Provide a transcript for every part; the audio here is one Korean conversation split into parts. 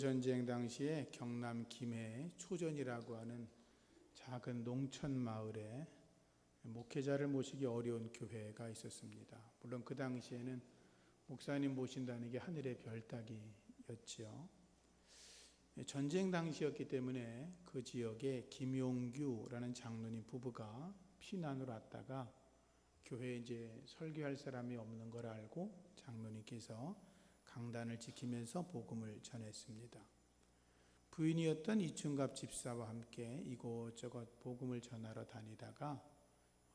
전쟁 당시에 경남 김해 초전이라고 하는 작은 농촌 마을에 목회자를 모시기 어려운 교회가 있었습니다. 물론 그 당시에는 목사님 모신다는 게 하늘의 별 따기였지요. 전쟁 당시였기 때문에 그 지역에 김용규라는 장로님 부부가 피난으로 왔다가 교회에 이제 설교할 사람이 없는 걸 알고 장로님께서 강단을 지키면서 복음을 전했습니다. 부인이었던 이충갑 집사와 함께 이곳저곳 복음을 전하러 다니다가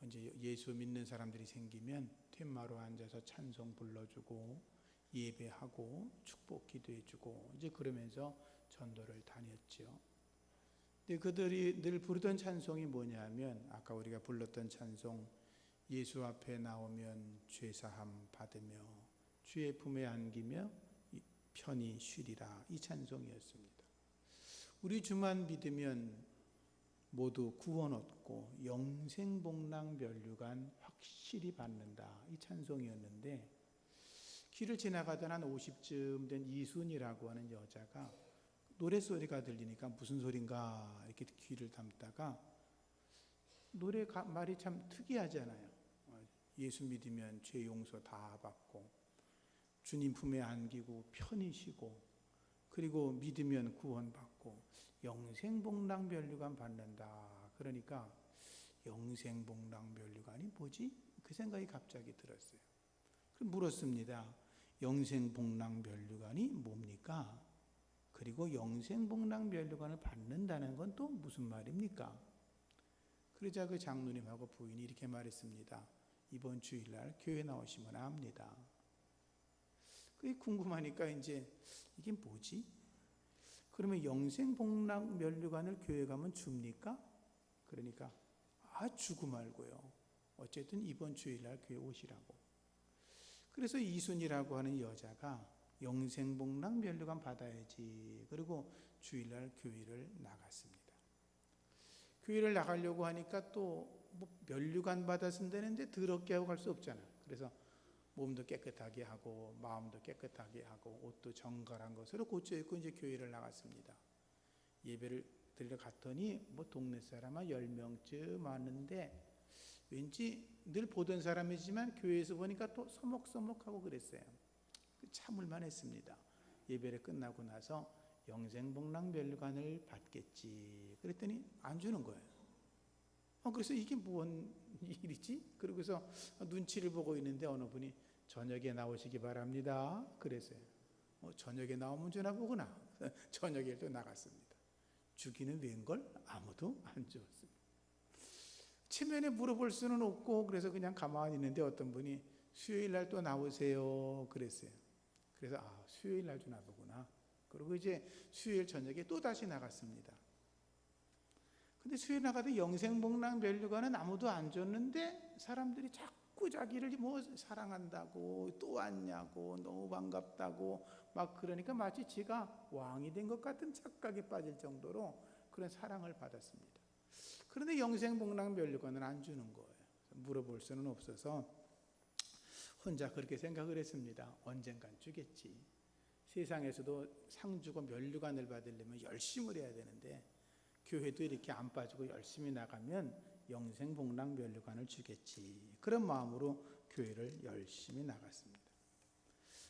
이제 예수 믿는 사람들이 생기면 툇마루 앉아서 찬송 불러주고 예배하고 축복 기도해주고 이제 그러면서 전도를 다녔죠. 근데 그들이 늘 부르던 찬송이 뭐냐면 아까 우리가 불렀던 찬송, 예수 앞에 나오면 죄사함 받으며 주의 품에 안기며 편히 쉬리라, 이 찬송이었습니다. 우리 주만 믿으면 모두 구원 얻고 영생복락 면류관 확실히 받는다, 이 찬송이었는데 길을 지나가던 한 50쯤 된 이순이라고 하는 여자가 노랫소리가 들리니까 무슨 소린가 이렇게 귀를 담다가 노래 말이 참 특이하잖아요. 예수 믿으면 죄 용서 다 받고 주님 품에 안기고 편히 쉬고 그리고 믿으면 구원받고 영생복락 면류관 받는다. 그러니까 영생복락 면류관이 뭐지? 그 생각이 갑자기 들었어요. 그럼 물었습니다. 영생복락 면류관이 뭡니까? 그리고 영생복락 면류관을 받는다는 건 또 무슨 말입니까? 그러자 그 장로님하고 부인이 이렇게 말했습니다. 이번 주일날 교회 나오시면 압니다. 그게 궁금하니까 이제 이게 뭐지? 그러면 영생복락 면류관을 교회 가면 줍니까? 그러니까 주고 말고요. 어쨌든 이번 주일날 교회 오시라고. 그래서 이순이라고 하는 여자가 영생복락 면류관 받아야지. 그리고 주일날 교회를 나갔습니다. 교회를 나가려고 하니까 또 뭐 면류관 받았으면 더럽게 하고 갈 수 없잖아요. 그래서 몸도 깨끗하게 하고 마음도 깨끗하게 하고 옷도 정갈한 것으로 고쳐 입고 이제 교회를 나갔습니다. 예배를 드리러 갔더니 뭐 동네 사람 한 10명쯤 왔는데 왠지 늘 보던 사람이지만 교회에서 보니까 또 서먹서먹하고 그랬어요. 참을만 했습니다. 예배를 끝나고 나서 영생복락 면류관을 받겠지 그랬더니 안 주는 거예요. 그래서 이게 뭔 일이지? 그러고서 눈치를 보고 있는데 어느 분이 저녁에 나오시기 바랍니다 그랬어요. 저녁에 나오면 주나 보구나. 저녁에 또 나갔습니다. 주기는 웬걸? 아무도 안 주었습니다. 체면에 물어볼 수는 없고 그래서 그냥 가만히 있는데 어떤 분이 수요일날 또 나오세요 그랬어요. 그래서 수요일날 주나 보구나. 그리고 이제 수요일 저녁에 또 다시 나갔습니다. 근데 수요일 나가도 영생복락 면류관은 아무도 안 줬는데 사람들이 자꾸 자기를 뭐 사랑한다고 또 왔냐고 너무 반갑다고 막 그러니까 마치 지가 왕이 된 것 같은 착각에 빠질 정도로 그런 사랑을 받았습니다. 그런데 영생복락 면류관은 안 주는 거예요. 물어볼 수는 없어서 혼자 그렇게 생각을 했습니다. 언젠간 주겠지. 세상에서도 상 주고 면류관을 받으려면 열심을 해야 되는데 교회도 이렇게 안 빠지고 열심히 나가면 영생복락 면류관을 주겠지. 그런 마음으로 교회를 열심히 나갔습니다.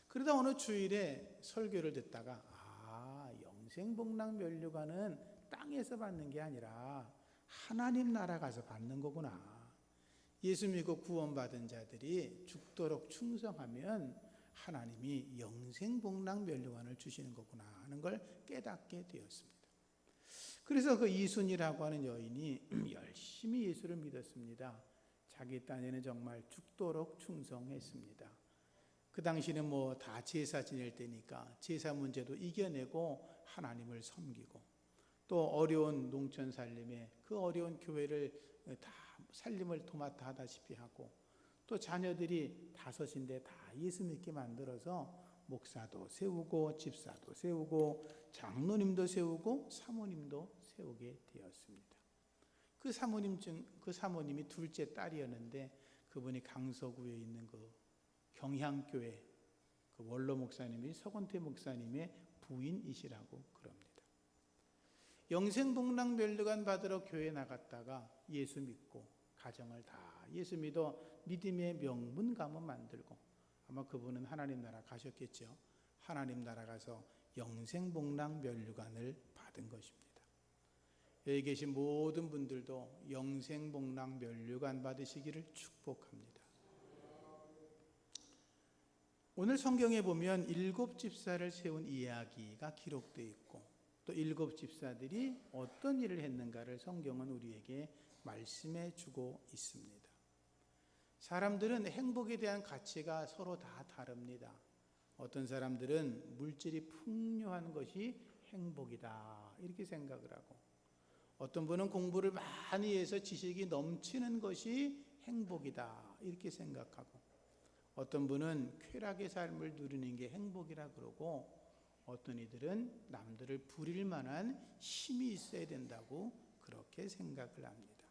그러다 어느 주일에 설교를 듣다가 영생복락 면류관은 땅에서 받는 게 아니라 하나님 나라 가서 받는 거구나. 예수 믿고 구원받은 자들이 죽도록 충성하면 하나님이 영생복락 면류관을 주시는 거구나 하는 걸 깨닫게 되었습니다. 그래서 그 이순이라고 하는 여인이 열심히 예수를 믿었습니다. 자기 딴에는 정말 죽도록 충성했습니다. 그 당시는 뭐 다 제사 지낼 때니까 제사 문제도 이겨내고 하나님을 섬기고 또 어려운 농촌 살림에 그 어려운 교회를 다 살림을 도맡아 하다시피 하고 또 자녀들이 5인데 다 예수 믿게 만들어서 목사도 세우고 집사도 세우고 장로님도 세우고 사모님도 세우게 되었습니다. 그 사모님이 둘째 딸이었는데 그분이 강서구에 있는 그 경향교회 그 원로 목사님이 서건태 목사님의 부인이시라고 그럽니다. 영생복락면류관 받으러 교회 나갔다가 예수 믿고 가정을 다 예수 믿어 믿음의 명문 가문 만들고, 아마 그분은 하나님 나라 가셨겠죠. 하나님 나라 가서 영생복락면류관을 받은 것입니다. 여기 계신 모든 분들도 영생복락면류관 받으시기를 축복합니다. 오늘 성경에 보면 7 집사를 세운 이야기가 기록되어 있고, 또 7 집사들이 어떤 일을 했는가를 성경은 우리에게 말씀해 주고 있습니다. 사람들은 행복에 대한 가치가 서로 다 다릅니다. 어떤 사람들은 물질이 풍요한 것이 행복이다 이렇게 생각을 하고, 어떤 분은 공부를 많이 해서 지식이 넘치는 것이 행복이다 이렇게 생각하고, 어떤 분은 쾌락의 삶을 누리는 게 행복이라 그러고, 어떤 이들은 남들을 부릴 만한 힘이 있어야 된다고 그렇게 생각을 합니다.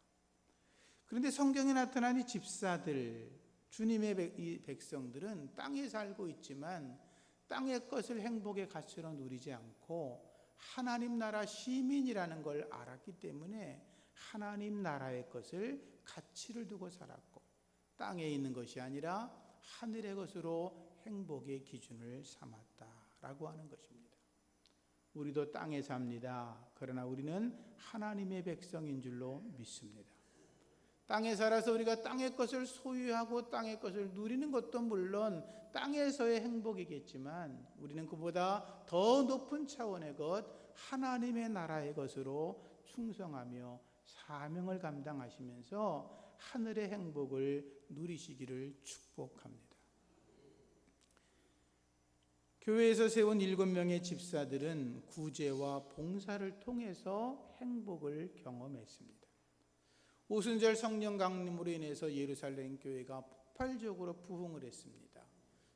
그런데 성경에 나타난 이 집사들, 주님의 이 백성들은 땅에 살고 있지만 땅의 것을 행복의 가치로 누리지 않고 하나님 나라 시민이라는 걸 알았기 때문에 하나님 나라의 것을 가치를 두고 살았고, 땅에 있는 것이 아니라 하늘의 것으로 행복의 기준을 삼았다라고 하는 것입니다. 우리도 땅에 삽니다. 그러나 우리는 하나님의 백성인 줄로 믿습니다. 땅에 살아서 우리가 땅의 것을 소유하고 땅의 것을 누리는 것도 물론 땅에서의 행복이겠지만, 우리는 그보다 더 높은 차원의 것, 하나님의 나라의 것으로 충성하며 사명을 감당하시면서 하늘의 행복을 누리시기를 축복합니다. 교회에서 세운 7명의 집사들은 구제와 봉사를 통해서 행복을 경험했습니다. 오순절 성령 강림으로 인해서 예루살렘 교회가 폭발적으로 부흥을 했습니다.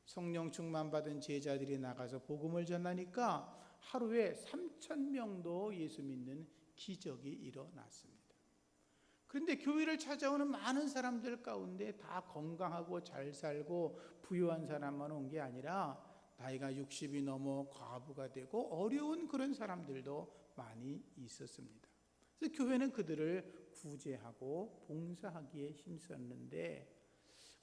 성령 충만 받은 제자들이 나가서 복음을 전하니까 하루에 3,000명도 예수 믿는 기적이 일어났습니다. 그런데 교회를 찾아오는 많은 사람들 가운데 다 건강하고 잘 살고 부유한 사람만 온 게 아니라 나이가 60이 넘어 과부가 되고 어려운 그런 사람들도 많이 있었습니다. 그래서 교회는 그들을 구제하고 봉사하기에 힘썼는데,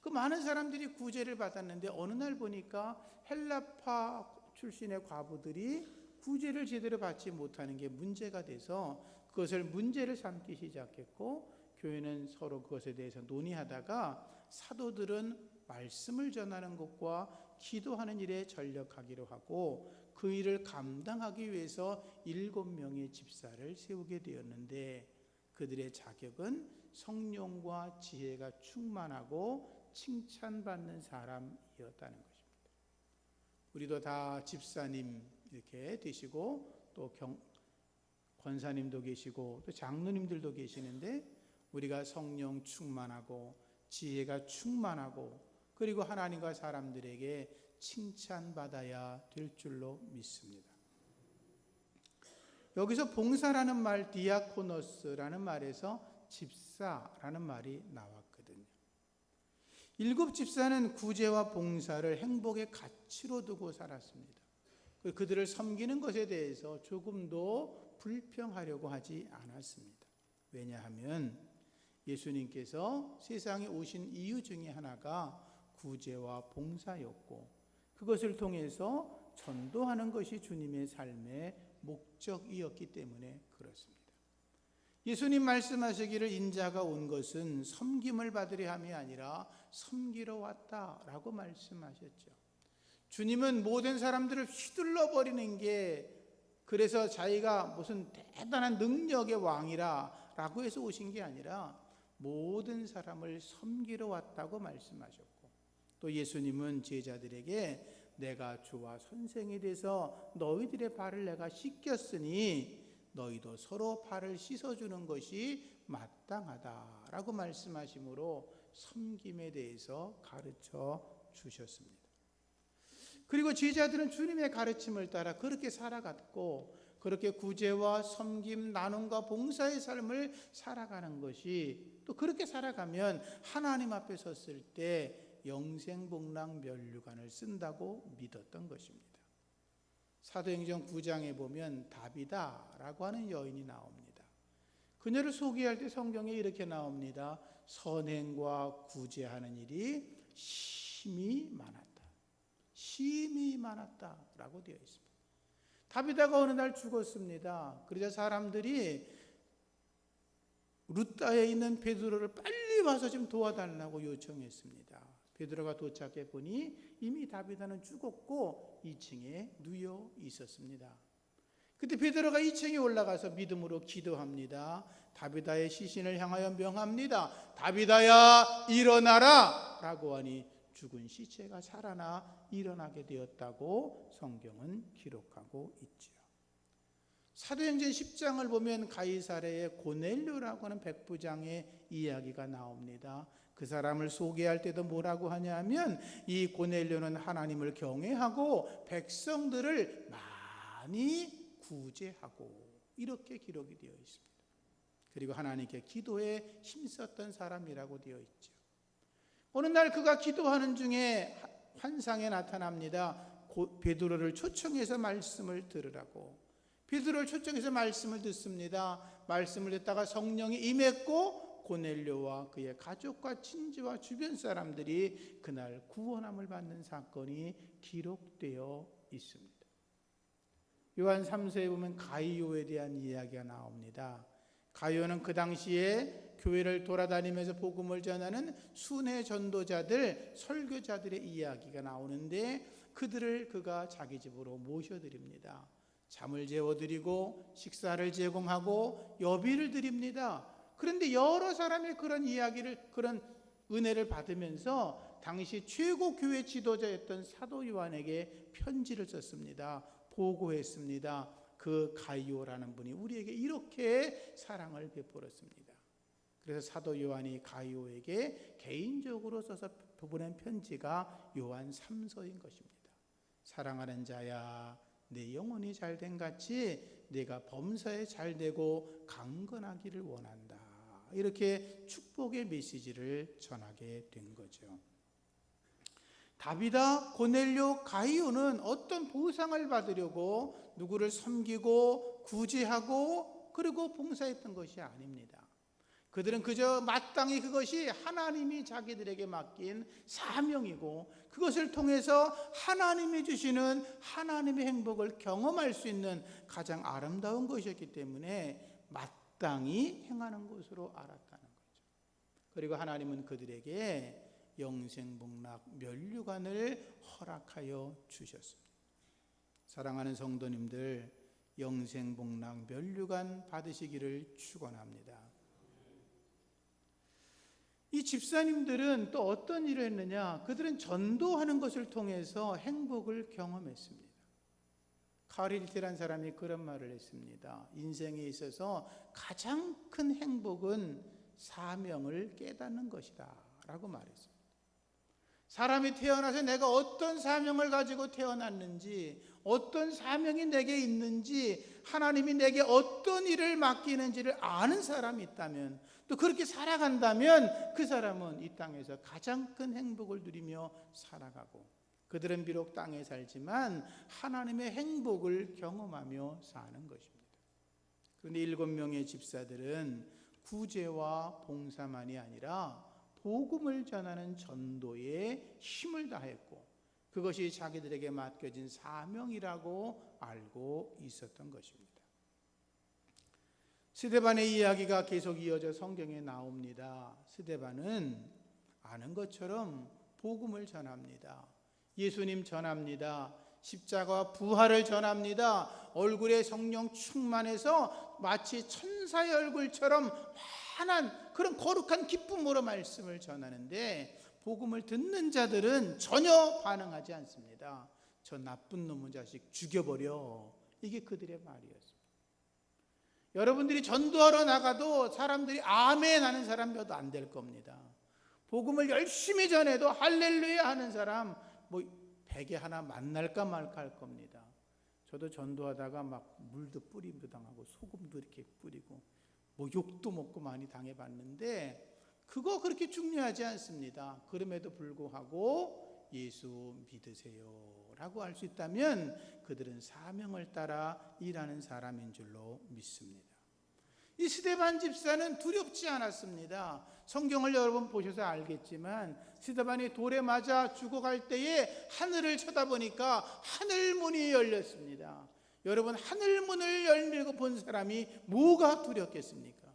그 많은 사람들이 구제를 받았는데 어느 날 보니까 헬라파 출신의 과부들이 구제를 제대로 받지 못하는 게 문제가 돼서 그것을 문제를 삼기 시작했고, 교회는 서로 그것에 대해서 논의하다가 사도들은 말씀을 전하는 것과 기도하는 일에 전력하기로 하고, 그 일을 감당하기 위해서 7명의 집사를 세우게 되었는데, 그들의 자격은 성령과 지혜가 충만하고 칭찬받는 사람이었다는 것입니다. 우리도 다 집사님 이렇게 되시고, 또 권사님도 계시고 또 장로님들도 계시는데, 우리가 성령 충만하고 지혜가 충만하고 그리고 하나님과 사람들에게 칭찬받아야 될 줄로 믿습니다. 여기서 봉사라는 말, 디아코노스라는 말에서 집사라는 말이 나왔거든요. 7 집사는 구제와 봉사를 행복의 가치로 두고 살았습니다. 그들을 섬기는 것에 대해서 조금도 불평하려고 하지 않았습니다. 왜냐하면 예수님께서 세상에 오신 이유 중에 하나가 구제와 봉사였고, 그것을 통해서 전도하는 것이 주님의 삶의 목적이었기 때문에 그렇습니다. 예수님 말씀하시기를 인자가 온 것은 섬김을 받으려 함이 아니라 섬기러 왔다라고 말씀하셨죠. 주님은 모든 사람들을 휘둘러 버리는 게, 그래서 자기가 무슨 대단한 능력의 왕이라고 해서 오신 게 아니라 모든 사람을 섬기러 왔다고 말씀하셨고, 또 예수님은 제자들에게 내가 주와 선생이 돼서 너희들의 발을 내가 씻겼으니 너희도 서로 발을 씻어주는 것이 마땅하다라고 말씀하심으로 섬김에 대해서 가르쳐 주셨습니다. 그리고 제자들은 주님의 가르침을 따라 그렇게 살아갔고, 그렇게 구제와 섬김, 나눔과 봉사의 삶을 살아가는 것이, 또 그렇게 살아가면 하나님 앞에 섰을 때 영생복락면류관을 쓴다고 믿었던 것입니다. 사도행전 9장에 보면 다비다라고 하는 여인이 나옵니다. 그녀를 소개할 때 성경에 이렇게 나옵니다. 선행과 구제하는 일이 심히 많았다. 심히 많았다라고 되어 있습니다. 다비다가 어느 날 죽었습니다. 그러자 사람들이 루다에 있는 베드로를 빨리 와서 좀 도와달라고 요청했습니다. 베드로가 도착해 보니 이미 다비다는 죽었고 2층에 누워 있었습니다. 그때 베드로가 2층에 올라가서 믿음으로 기도합니다. 다비다의 시신을 향하여 명합니다. 다비다야 일어나라 라고 하니 죽은 시체가 살아나 일어나게 되었다고 성경은 기록하고 있죠. 사도행전 10장을 보면 가이사랴의 고넬료라고 하는 백부장의 이야기가 나옵니다. 그 사람을 소개할 때도 뭐라고 하냐면 이 고넬료는 하나님을 경외하고 백성들을 많이 구제하고 이렇게 기록이 되어 있습니다. 그리고 하나님께 기도에 힘썼던 사람이라고 되어 있죠. 어느 날 그가 기도하는 중에 환상에 나타납니다. 베드로를 초청해서 말씀을 들으라고. 베드로를 초청해서 말씀을 듣습니다. 말씀을 듣다가 성령이 임했고 고넬료와 그의 가족과 친지와 주변 사람들이 그날 구원함을 받는 사건이 기록되어 있습니다. 요한 3서에 보면 가이오에 대한 이야기가 나옵니다. 가이오는 그 당시에 교회를 돌아다니면서 복음을 전하는 순회 전도자들, 설교자들의 이야기가 나오는데 그들을 그가 자기 집으로 모셔드립니다. 잠을 재워드리고 식사를 제공하고 여비를 드립니다. 그런데 여러 사람의 그런 이야기를, 그런 은혜를 받으면서 당시 최고 교회 지도자였던 사도 요한에게 편지를 썼습니다. 보고했습니다. 그 가이오라는 분이 우리에게 이렇게 사랑을 베풀었습니다. 그래서 사도 요한이 가이오에게 개인적으로 써서 보낸 편지가 요한 3서인 것입니다. 사랑하는 자야, 내 영혼이 잘된 같이 내가 범사에 잘되고 강건하기를 원한다. 이렇게 축복의 메시지를 전하게 된 거죠. 다비다, 고넬료, 가이오는 어떤 보상을 받으려고 누구를 섬기고 구제하고 그리고 봉사했던 것이 아닙니다. 그들은 그저 마땅히 그것이 하나님이 자기들에게 맡긴 사명이고 그것을 통해서 하나님이 주시는 하나님의 행복을 경험할 수 있는 가장 아름다운 것이었기 때문에 마땅히 행하는 것으로 알았다는 거죠. 그리고 하나님은 그들에게 영생복락 면류관을 허락하여 주셨습니다. 사랑하는 성도님들, 영생복락 면류관 받으시기를 축원합니다. 이 집사님들은 또 어떤 일을 했느냐? 그들은 전도하는 것을 통해서 행복을 경험했습니다. 카릴티란 사람이 그런 말을 했습니다. 인생에 있어서 가장 큰 행복은 사명을 깨닫는 것이다 라고 말했습니다. 사람이 태어나서 내가 어떤 사명을 가지고 태어났는지, 어떤 사명이 내게 있는지, 하나님이 내게 어떤 일을 맡기는지를 아는 사람이 있다면, 또 그렇게 살아간다면 그 사람은 이 땅에서 가장 큰 행복을 누리며 살아가고, 그들은 비록 땅에 살지만 하나님의 행복을 경험하며 사는 것입니다. 그런데 7명의 집사들은 구제와 봉사만이 아니라 복음을 전하는 전도에 힘을 다했고 그것이 자기들에게 맡겨진 사명이라고 알고 있었던 것입니다. 스데반의 이야기가 계속 이어져 성경에 나옵니다. 스데반은 아는 것처럼 복음을 전합니다. 예수님 전합니다. 십자가와 부활을 전합니다. 얼굴에 성령 충만해서 마치 천사의 얼굴처럼 환한 그런 거룩한 기쁨으로 말씀을 전하는데 복음을 듣는 자들은 전혀 반응하지 않습니다. 저 나쁜 놈의 자식 죽여버려. 이게 그들의 말이었습니다. 여러분들이 전도하러 나가도 사람들이 아멘 하는 사람 몇 안 될 겁니다. 복음을 열심히 전해도 할렐루야 하는 사람 뭐 100에 하나 만날까 말까 할 겁니다. 저도 전도하다가 막 물도 뿌림도 당하고 소금도 이렇게 뿌리고 뭐 욕도 먹고 많이 당해봤는데 그거 그렇게 중요하지 않습니다. 그럼에도 불구하고 예수 믿으세요 라고 할 수 있다면 그들은 사명을 따라 일하는 사람인 줄로 믿습니다. 이 스데반 집사는 두렵지 않았습니다. 성경을 여러분 보셔서 알겠지만 스데반이 돌에 맞아 죽어갈 때에 하늘을 쳐다보니까 하늘문이 열렸습니다. 여러분, 하늘문을 열리고 본 사람이 뭐가 두렵겠습니까?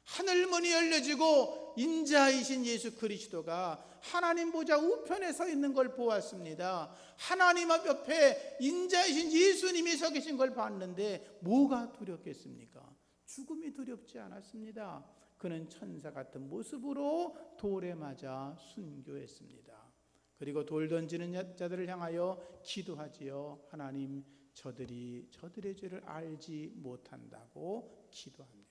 하늘문이 열려지고 인자이신 예수 그리스도가 하나님 보좌 우편에 서 있는 걸 보았습니다. 하나님 앞 옆에 인자이신 예수님이 서 계신 걸 봤는데 뭐가 두렵겠습니까? 죽음이 두렵지 않았습니다. 그는 천사 같은 모습으로 돌에 맞아 순교했습니다. 그리고 돌 던지는 자들을 향하여 기도하지요. 하나님, 저들이 저들의 죄를 알지 못한다고 기도합니다.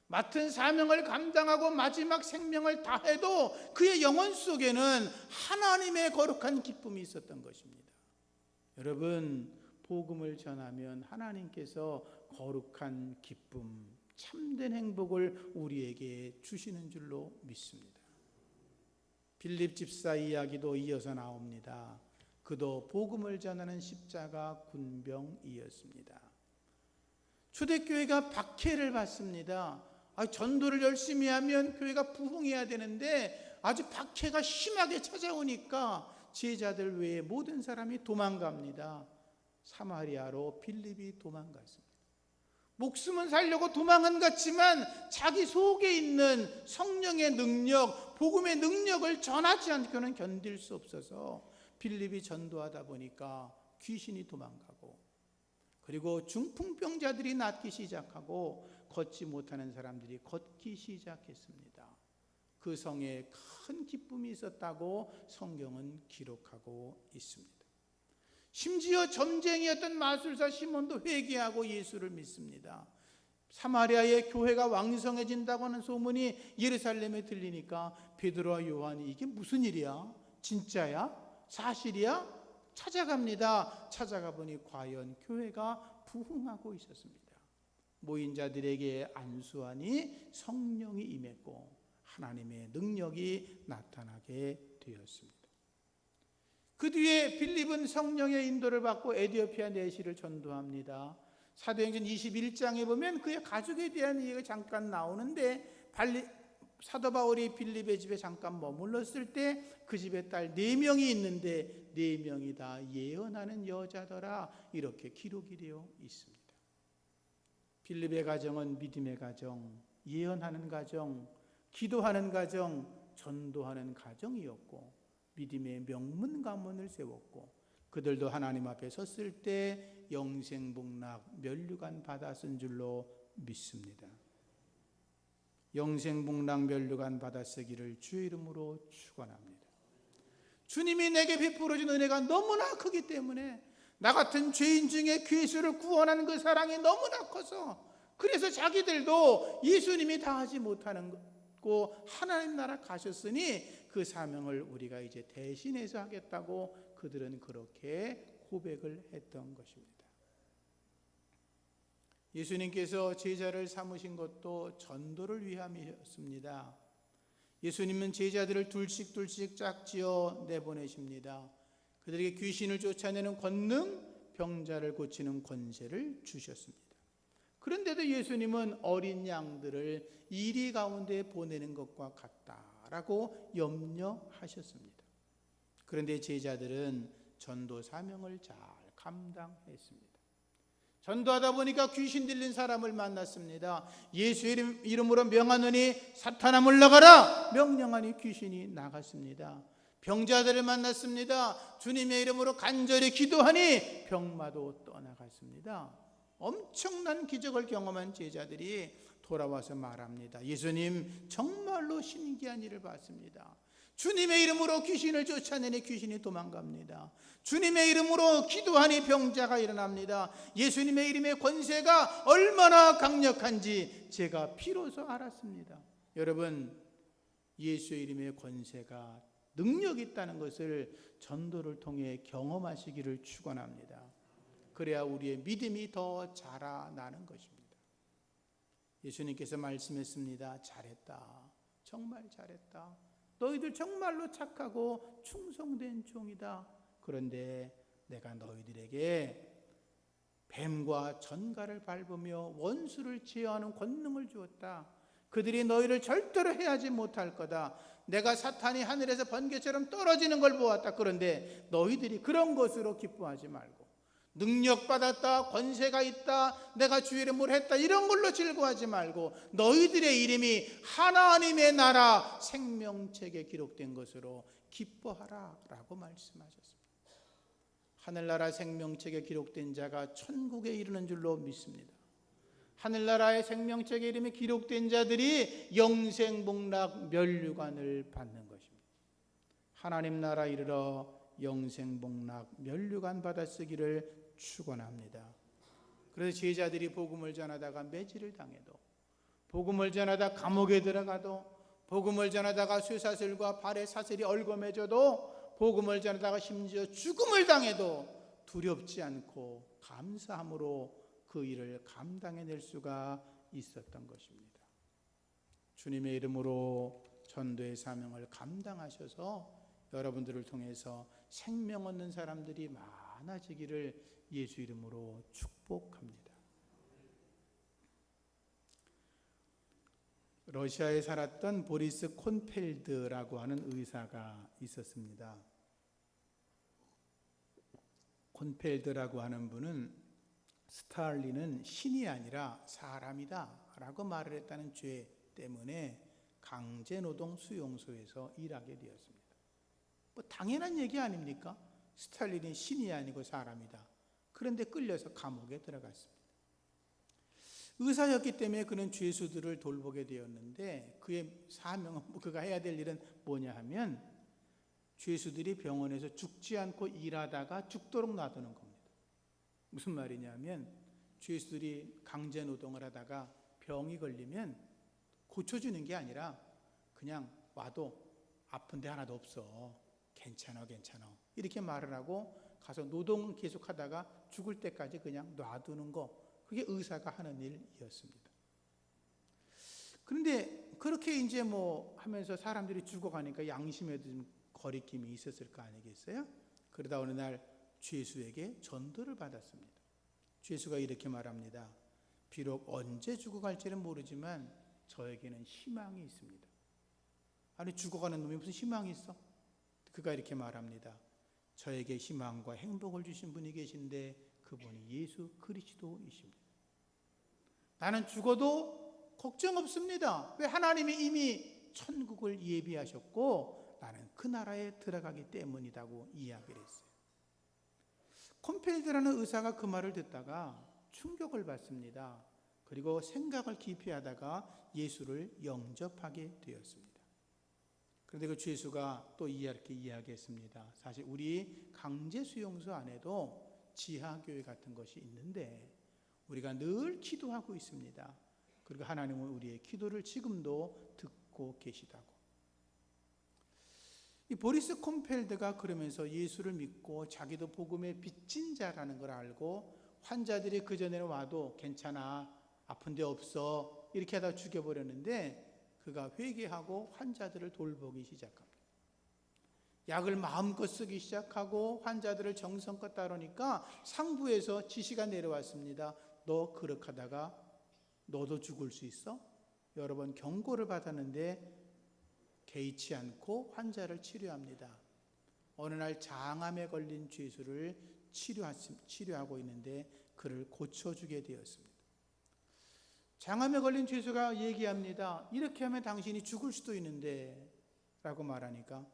맡은 사명을 감당하고 마지막 생명을 다해도 그의 영혼 속에는 하나님의 거룩한 기쁨이 있었던 것입니다. 여러분, 복음을 전하면 하나님께서 거룩한 기쁨, 참된 행복을 우리에게 주시는 줄로 믿습니다. 빌립 집사 이야기도 이어서 나옵니다. 그도 복음을 전하는 십자가 군병이었습니다. 초대교회가 박해를 받습니다. 전도를 열심히 하면 교회가 부흥해야 되는데 아주 박해가 심하게 찾아오니까 제자들 외에 모든 사람이 도망갑니다. 사마리아로 빌립이 도망갔습니다. 목숨은 살려고 도망은 갔지만 자기 속에 있는 성령의 능력, 복음의 능력을 전하지 않고는 견딜 수 없어서 빌립이 전도하다 보니까 귀신이 도망가고, 그리고 중풍병자들이 낫기 시작하고 걷지 못하는 사람들이 걷기 시작했습니다. 그 성에 큰 기쁨이 있었다고 성경은 기록하고 있습니다. 심지어 점쟁이였던 마술사 시몬도 회개하고 예수를 믿습니다. 사마리아의 교회가 왕성해진다고 하는 소문이 예루살렘에 들리니까 베드로와 요한이 이게 무슨 일이야? 진짜야? 사실이야? 찾아갑니다. 찾아가 보니 과연 교회가 부흥하고 있었습니다. 모인 자들에게 안수하니 성령이 임했고 하나님의 능력이 나타나게 되었습니다. 그 뒤에 빌립은 성령의 인도를 받고 에티오피아 내시를 전도합니다. 사도행전 21장에 보면 그의 가족에 대한 얘기가 잠깐 나오는데 사도 바울이 빌립의 집에 잠깐 머물렀을 때 그 집에 딸 4명이 있는데 4명이 다 예언하는 여자더라, 이렇게 기록이 되어 있습니다. 빌립의 가정은 믿음의 가정, 예언하는 가정, 기도하는 가정, 전도하는 가정이었고 믿음의 명문 가문을 세웠고 그들도 하나님 앞에 섰을 때 영생복락 면류관 받았은 줄로 믿습니다. 영생복락 면류관 받아쓰기를 주의 이름으로 축원합니다. 주님이 내게 베풀어준 은혜가 너무나 크기 때문에 나 같은 죄인 중에 괴수를 구원하는 그 사랑이 너무나 커서 그래서 자기들도 예수님이 다 하지 못하는 거 하나님 나라 가셨으니 그 사명을 우리가 이제 대신해서 하겠다고 그들은 그렇게 고백을 했던 것입니다. 예수님께서 제자를 삼으신 것도 전도를 위함이었습니다. 예수님은 제자들을 둘씩 짝지어 내보내십니다. 그들에게 귀신을 쫓아내는 권능, 병자를 고치는 권세를 주셨습니다. 그런데도 예수님은 어린 양들을 이리 가운데 보내는 것과 같다라고 염려하셨습니다. 그런데 제자들은 전도 사명을 잘 감당했습니다. 전도하다 보니까 귀신 들린 사람을 만났습니다. 예수 이름으로 명하노니 사탄아 물러가라, 명령하니 귀신이 나갔습니다. 병자들을 만났습니다. 주님의 이름으로 간절히 기도하니 병마도 떠나갔습니다. 엄청난 기적을 경험한 제자들이 돌아와서 말합니다. 예수님, 정말로 신기한 일을 봤습니다. 주님의 이름으로 귀신을 쫓아내니 귀신이 도망갑니다. 주님의 이름으로 기도하니 병자가 일어납니다. 예수님의 이름의 권세가 얼마나 강력한지 제가 비로소 알았습니다. 여러분, 예수의 이름의 권세가 능력이 있다는 것을 전도를 통해 경험하시기를 축원합니다. 그래야 우리의 믿음이 더 자라나는 것입니다. 예수님께서 말씀했습니다. 잘했다. 정말 잘했다. 너희들 정말로 착하고 충성된 종이다. 그런데 내가 너희들에게 뱀과 전갈을 밟으며 원수를 제어하는 권능을 주었다. 그들이 너희를 절대로 해하지 못할 거다. 내가 사탄이 하늘에서 번개처럼 떨어지는 걸 보았다. 그런데 너희들이 그런 것으로 기뻐하지 말고 능력받았다, 권세가 있다, 내가 주의 이름으로 했다, 이런 걸로 즐거워하지 말고 너희들의 이름이 하나님의 나라 생명책에 기록된 것으로 기뻐하라 라고 말씀하셨습니다. 하늘나라 생명책에 기록된 자가 천국에 이르는 줄로 믿습니다. 하늘나라의 생명책에 이름이 기록된 자들이 영생복락 면류관을 받는 것입니다. 하나님 나라 이르러 영생복락 면류관 받아쓰기를 축원합니다. 그래서 제자들이 복음을 전하다가 매질을 당해도, 복음을 전하다 감옥에 들어가도, 복음을 전하다가 쇠사슬과 발에 사슬이 얽어매져도, 복음을 전하다가 심지어 죽음을 당해도 두렵지 않고 감사함으로 그 일을 감당해낼 수가 있었던 것입니다. 주님의 이름으로 전도의 사명을 감당하셔서 여러분들을 통해서 생명 얻는 사람들이 많아지기를 예수 이름으로 축복합니다. 러시아에 살았던 보리스 콘펠드라고 하는 의사가 있었습니다. 콘펠드라고 하는 분은 스탈린은 신이 아니라 사람이다 라고 말을 했다는 죄 때문에 강제노동 수용소에서 일하게 되었습니다. 뭐 당연한 얘기 아닙니까? 스탈린이 신이 아니고 사람이다. 그런데 끌려서 감옥에 들어갔습니다. 의사였기 때문에 그는 죄수들을 돌보게 되었는데 그의 사명은, 그가 해야 될 일은 뭐냐 하면 죄수들이 병원에서 죽지 않고 일하다가 죽도록 놔두는 겁니다. 무슨 말이냐면 죄수들이 강제노동을 하다가 병이 걸리면 고쳐주는 게 아니라 그냥 와도 아픈데 하나도 없어, 괜찮아 이렇게 말을 하고 가서 노동 계속하다가 죽을 때까지 그냥 놔두는 거, 그게 의사가 하는 일이었습니다. 그런데 그렇게 이제 뭐 하면서 사람들이 죽어가니까 양심에도 좀 거리낌이 있었을 거 아니겠어요? 그러다 어느 날 죄수에게 전도를 받았습니다. 죄수가 이렇게 말합니다. 비록 언제 죽어갈지는 모르지만 저에게는 희망이 있습니다. 아니, 죽어가는 놈이 무슨 희망이 있어? 그가 이렇게 말합니다. 저에게 희망과 행복을 주신 분이 계신데 그분이 예수 그리스도이십니다. 나는 죽어도 걱정 없습니다. 왜? 하나님이 이미 천국을 예비하셨고 나는 그 나라에 들어가기 때문이라고 이야기를 했어요. 콘펠드라는 의사가 그 말을 듣다가 충격을 받습니다. 그리고 생각을 깊이 하다가 예수를 영접하게 되었습니다. 그런데 그 죄수가 또 이렇게 이야기했습니다. 사실 우리 강제수용소 안에도 지하교회 같은 것이 있는데 우리가 늘 기도하고 있습니다. 그리고 하나님은 우리의 기도를 지금도 듣고 계시다고. 이 보리스 콘펠드가 그러면서 예수를 믿고 자기도 복음의 빚진 자라는 걸 알고 환자들이 그전에는 와도 괜찮아, 아픈 데 없어 이렇게 하다 죽여버렸는데 그가 회개하고 환자들을 돌보기 시작합니다. 약을 마음껏 쓰기 시작하고 환자들을 정성껏 따르니까 상부에서 지시가 내려왔습니다. 너 그렇게 하다가 너도 죽을 수 있어? 여러 번 경고를 받았는데 개의치 않고 환자를 치료합니다. 어느 날 장암에 걸린 죄수를 치료하고 있는데 그를 고쳐주게 되었습니다. 장암에 걸린 죄수가 얘기합니다. 이렇게 하면 당신이 죽을 수도 있는데 라고 말하니까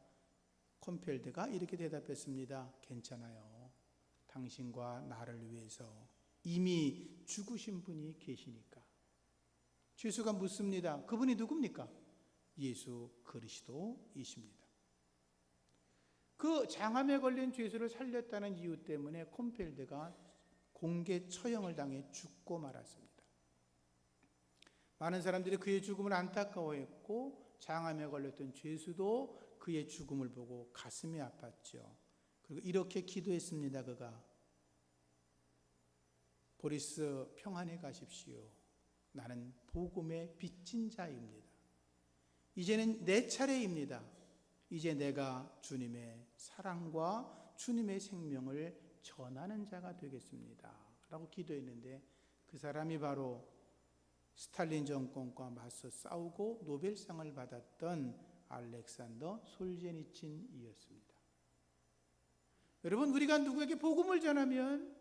콘펠드가 이렇게 대답했습니다. 괜찮아요. 당신과 나를 위해서 이미 죽으신 분이 계시니까. 죄수가 묻습니다. 그분이 누굽니까? 예수 그리스도이십니다. 그 장암에 걸린 죄수를 살렸다는 이유 때문에 콘펠드가 공개 처형을 당해 죽고 말았습니다. 많은 사람들이 그의 죽음을 안타까워했고 장암에 걸렸던 죄수도 그의 죽음을 보고 가슴이 아팠죠. 그리고 이렇게 기도했습니다. 그가 보리스 평안히 가십시오. 나는 복음의 빚진 자입니다. 이제는 내 차례입니다. 이제 내가 주님의 사랑과 주님의 생명을 전하는 자가 되겠습니다 라고 기도했는데, 그 사람이 바로 스탈린 정권과 맞서 싸우고 노벨상을 받았던 알렉산더 솔제니친이었습니다. 여러분, 우리가 누구에게 복음을 전하면,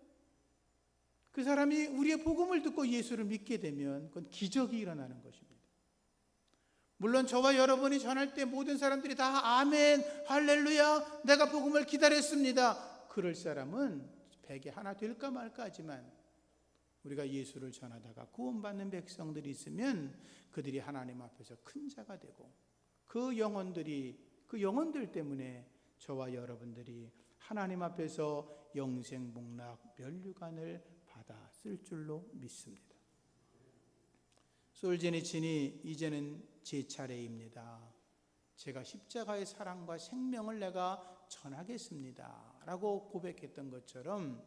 그 사람이 우리의 복음을 듣고 예수를 믿게 되면 그건 기적이 일어나는 것입니다. 물론 저와 여러분이 전할 때 모든 사람들이 다 아멘, 할렐루야, 내가 복음을 기다렸습니다, 그럴 사람은 100에 하나 될까 말까 하지만, 우리가 예수를 전하다가 구원받는 백성들이 있으면 그들이 하나님 앞에서 큰 자가 되고, 그 영혼들 때문에 저와 여러분들이 하나님 앞에서 영생복락 면류관을 받아 쓸 줄로 믿습니다. 솔제니친이 이제는 제 차례입니다, 제가 십자가의 사랑과 생명을 내가 전하겠습니다 라고 고백했던 것처럼,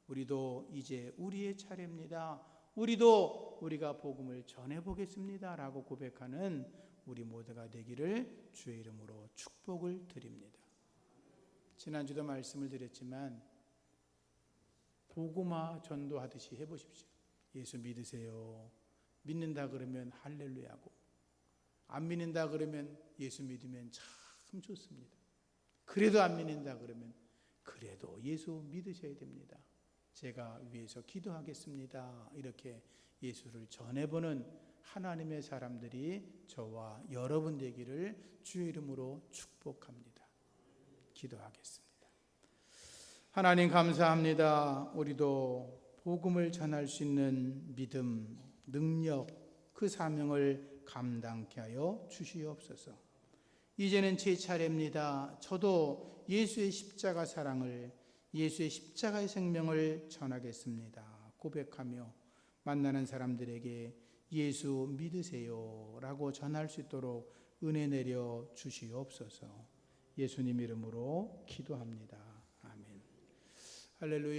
우리도 이제 우리의 차례입니다, 우리가 복음을 전해보겠습니다 라고 고백하는 우리 모두가 되기를 주의 이름으로 축복을 드립니다. 지난주도 말씀을 드렸지만 복음화 전도하듯이 해보십시오. 예수 믿으세요. 믿는다 그러면 할렐루야고, 안 믿는다 그러면 예수 믿으면 참 좋습니다. 그래도 안 믿는다 그러면 그래도 예수 믿으셔야 됩니다, 제가 위해서 기도하겠습니다, 이렇게 예수를 전해보는 하나님의 사람들이 저와 여러분 되기를 주의 이름으로 축복합니다. 기도하겠습니다. 하나님 감사합니다. 우리도 복음을 전할 수 있는 믿음, 능력, 그 사명을 감당케 하여 주시옵소서. 이제는 제 차례입니다. 저도 예수의 십자가 사랑을, 예수의 십자가의 생명을 전하겠습니다 고백하며 만나는 사람들에게 예수 믿으세요 라고 전할 수 있도록 은혜 내려 주시옵소서. 예수님 이름으로 기도합니다. 아멘. 할렐루야.